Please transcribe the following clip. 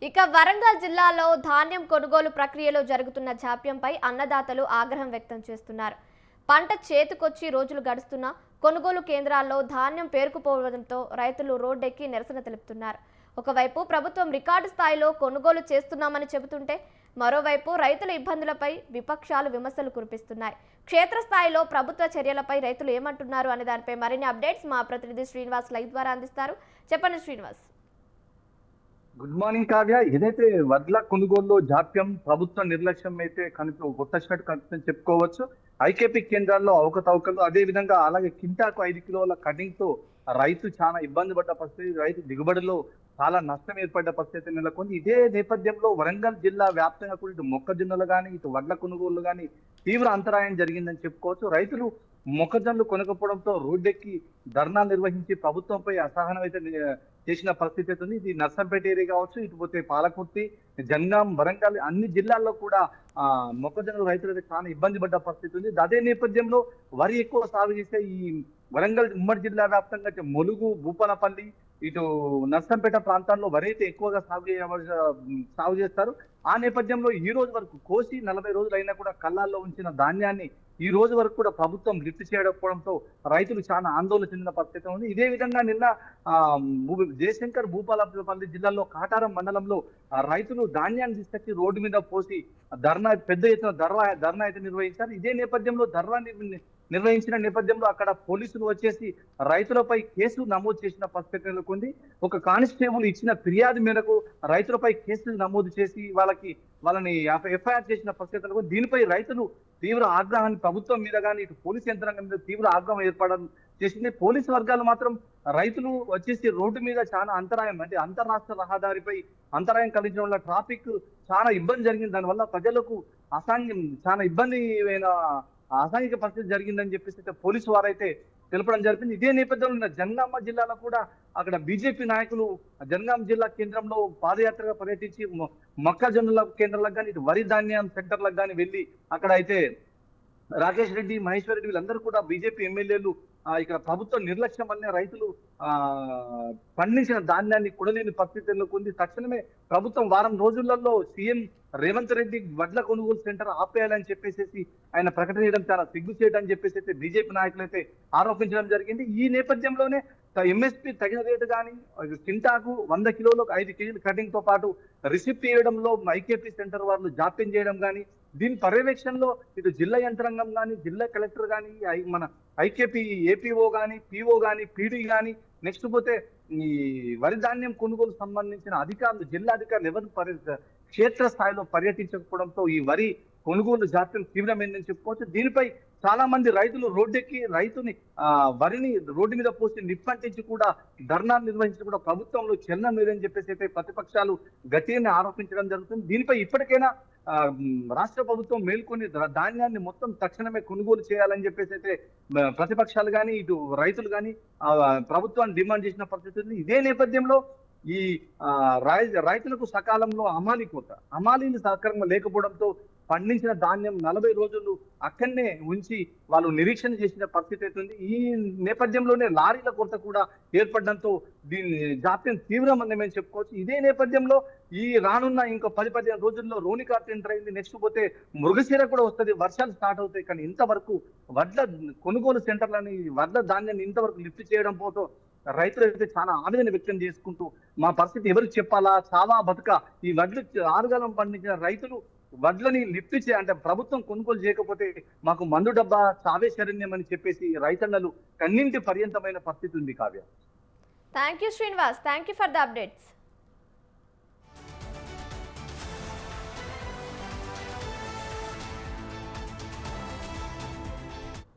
ఇక వరంగల్ జిల్లాలో ధాన్యం కొనుగోలు ప్రక్రియలో జరుగుతున్న జాప్యంపై అన్నదాతలు ఆగ్రహం వ్యక్తం చేస్తున్నారు. పంట చేతికొచ్చి రోజులు గడుస్తున్నా కొనుగోలు కేంద్రాల్లో ధాన్యం పేరుకుపోవడంతో రైతులు రోడ్డెక్కి నిరసన తెలుపుతున్నారు. ఒకవైపు ప్రభుత్వం రికార్డు స్థాయిలో కొనుగోలు చేస్తున్నామని చెబుతుంటే మరోవైపు రైతుల ఇబ్బందులపై విపక్షాలు విమర్శలు కురిపిస్తున్నాయి. క్షేత్రస్థాయిలో ప్రభుత్వ చర్యలపై రైతులు ఏమంటున్నారు అనే దానిపై మరిన్ని అప్డేట్స్ మా ప్రతినిధి శ్రీనివాస్ లైవ్ ద్వారా అందిస్తారు. చెప్పండి శ్రీనివాస్. Good morning Kavya. ఏదైతే వడ్ల కొనుగోలులో జాప్యం, ప్రభుత్వ నిర్లక్ష్యం అయితే గుర్తొచ్చినట్టు కనిపిస్తుందని చెప్పుకోవచ్చు. ఐకేపీ కేంద్రాల్లో అవకతవకలు, అదే విధంగా అలాగే కింటాకు 5 కిలోల కటింగ్ తో రైతు చాలా ఇబ్బంది పడ్డ పరిస్థితి, రైతు దిగుబడిలో చాలా నష్టం ఏర్పడ్డ పరిస్థితి నెలకొంది. ఇదే నేపథ్యంలో వరంగల్ జిల్లా వ్యాప్తంగా కూడా ఇటు మొక్కజొన్నలు కానీ ఇటు వడ్ల కొనుగోలు కానీ తీవ్ర అంతరాయం జరిగిందని చెప్పుకోవచ్చు. రైతులు మొక్కజొన్నలు కొనకపోవడంతో రోడ్డెక్కి ధర్నా నిర్వహించి ప్రభుత్వంపై అసహనం అయితే చేసిన పరిస్థితి అయితే ఉంది. ఇది నర్సంపేట ఏరియా కావచ్చు, ఇటు పోతే పాలకుర్తి, జనగాం, వరంగల్ అన్ని జిల్లాల్లో కూడా మొక్కజొన్న రైతులు అయితే చాలా ఇబ్బంది పడ్డ పరిస్థితి ఉంది. అదే నేపథ్యంలో వరి ఎక్కువ సాగు చేసే ఈ వరంగల్ ఉమ్మడి జిల్లా వ్యాప్తంగా ములుగు, భూపాలపల్లి, ఇటు నర్సంపేట ప్రాంతాల్లో వరి అయితే ఎక్కువగా సాగు చేస్తారు. ఆ నేపథ్యంలో ఈ రోజు వరకు కోసి 40 రోజులు అయినా కూడా కళ్ళాల్లో ఉంచిన ధాన్యాన్ని ఈ రోజు వరకు కూడా ప్రభుత్వం లిఫ్ట్ చేయకపోవడంతో రైతులు చాలా ఆందోళన చెందిన పరిస్థితి ఉంది. ఇదే విధంగా నిన్న జయశంకర్, భూపాలపల్లి జిల్లాలో కాటారం మండలంలో రైతులు ధాన్యాన్ని తీసుకొచ్చి రోడ్డు మీద పోసి పెద్ద ఎత్తున ధర్నా అయితే నిర్వహించారు. ఇదే నేపథ్యంలో నిర్వహించిన నేపథ్యంలో అక్కడ పోలీసులు వచ్చేసి రైతులపై కేసు నమోదు చేసిన పరిస్థితి నెలకొంది. ఒక కానిస్టేబుల్ ఇచ్చిన ఫిర్యాదు మేరకు రైతులపై కేసులు నమోదు చేసి వాళ్ళని ఎఫ్ఐఆర్ చేసిన పరిస్థితి నెలకొంది. దీనిపై రైతులు తీవ్ర ఆగ్రహాన్ని ప్రభుత్వం మీద కానీ ఇటు పోలీసు యంత్రాంగం మీద తీవ్ర ఆగ్రహం ఏర్పడడం చేసింది. పోలీసు వర్గాలు మాత్రం రైతులు వచ్చేసి రోడ్డు మీద చాలా అంతరాయం, అంటే అంతర్రాష్ట్ర రహదారిపై అంతరాయం కలిగించడం వల్ల ట్రాఫిక్ చాలా ఇబ్బంది జరిగింది. దానివల్ల ప్రజలకు చాలా అసాంఘిక పరిస్థితి జరిగిందని చెప్పేసి పోలీసు వారైతే తెలపడం జరిగింది. ఇదే నేపథ్యంలో జనగామ జిల్లాలో కూడా అక్కడ బీజేపీ నాయకులు జనగామ జిల్లా కేంద్రంలో పాదయాత్రగా పర్యటించి మొక్కజొన్నల కేంద్రాలకు కానీ ఇటు వరి ధాన్యం సెంటర్లకు కానీ వెళ్ళి అక్కడ అయితే రాకేష్ రెడ్డి, మహేశ్వర్ రెడ్డి వీళ్ళందరూ కూడా బీజేపీ ఎమ్మెల్యేలు ఇక్కడ ప్రభుత్వ నిర్లక్ష్యం వల్లే రైతులు పండించిన ధాన్యాన్ని కొనలేని పరిస్థితుల్లో ఉంది. తక్షణమే ప్రభుత్వం వారం రోజులలో సీఎం రేవంత్ రెడ్డి వడ్ల కొనుగోలు సెంటర్ ఆపేయాలని చెప్పేసి ఆయన ప్రకటన చేయడం చాలా సిగ్గు చేయడం చెప్పేసి బీజేపీ నాయకులు అయితే ఆరోపించడం జరిగింది. ఈ నేపథ్యంలోనే ఎంఎస్పీ తగిన రేటు కానీ కింటాకు 100 కిలోలకు 5 కేజీలు కటింగ్ తో పాటు రిసిప్ట్ ఇవ్వడంలో ఐకేపీ సెంటర్ వాళ్ళు జాప్యం చేయడం కానీ, దీని పర్యవేక్షణలో ఇటు జిల్లా యంత్రాంగం కానీ, జిల్లా కలెక్టర్ కానీ, మన ఐకేపీ ఏపీఓ కానీ, పిఓ కానీ, పీడీ కానీ, నెక్స్ట్ పోతే ఈ వరి ధాన్యం కొనుగోలు సంబంధించిన అధికారులు, జిల్లా అధికారులు ఎవరు క్షేత్ర స్థాయిలో పర్యటించకపోవడంతో ఈ వరి కొనుగోలు జాప్యం తీవ్రమైందని చెప్పుకోవచ్చు. దీనిపై చాలా మంది రైతులు రోడ్డెక్కి వరిని రోడ్డు మీద పోసి నిప్పంటించి కూడా ధర్నాలు నిర్వహించి కూడా ప్రభుత్వంలో చలనం లేదని చెప్పేసి అయితే ప్రతిపక్షాలు గట్టిగానే ఆరోపించడం జరుగుతుంది. దీనిపై ఇప్పటికైనా రాష్ట్ర ప్రభుత్వం మేల్కొని ధాన్యాన్ని మొత్తం తక్షణమే కొనుగోలు చేయాలని చెప్పేసి అయితే ప్రతిపక్షాలు కానీ ఇటు రైతులు కానీ ప్రభుత్వాన్ని డిమాండ్ చేసిన పరిస్థితి ఉంది. ఇదే నేపథ్యంలో ఈ రైతులకు సకాలంలో అమాలీలు సహకారంగా లేకపోవడంతో పండించిన ధాన్యం 40 రోజులు అక్కడనే ఉంచి వాళ్ళు నిరీక్షణ చేసిన పరిస్థితి అవుతుంది. ఈ నేపథ్యంలోనే లారీల కొరత కూడా ఏర్పడడంతో దీని జాప్యం తీవ్రమందని చెప్పుకోవచ్చు. ఇదే నేపథ్యంలో ఈ రానున్న ఇంకో 10-15 రోజుల్లో రోని కార్త్ ఎంటర్ అయింది. నెక్స్ట్ పోతే మృగశిర కూడా వస్తుంది, వర్షాలు స్టార్ట్ అవుతాయి. కానీ ఇంతవరకు వడ్ల కొనుగోలు సెంటర్లని వడ్ల ధాన్యాన్ని ఇంతవరకు లిఫ్ట్ చేయడం పోతో రైతులు అయితే చాలా ఆవేదన వ్యక్తం చేసుకుంటూ మా పరిస్థితి ఎవరికి చెప్పాలా, చావా బతుక, ఈ వడ్లు ఆరుగాలం పండించిన రైతులు వడ్లని లిఫ్ట్ అంటే ప్రభుత్వం కొనుగోలు చేయకపోతే మాకు మందు డబ్బా చావే శరణ్యం అని చెప్పేసి రైతన్నలు కన్నింటి పర్యంతమైన పరిస్థితి ఉంది. Kavya, thank you Srinivas, thank you for the updates.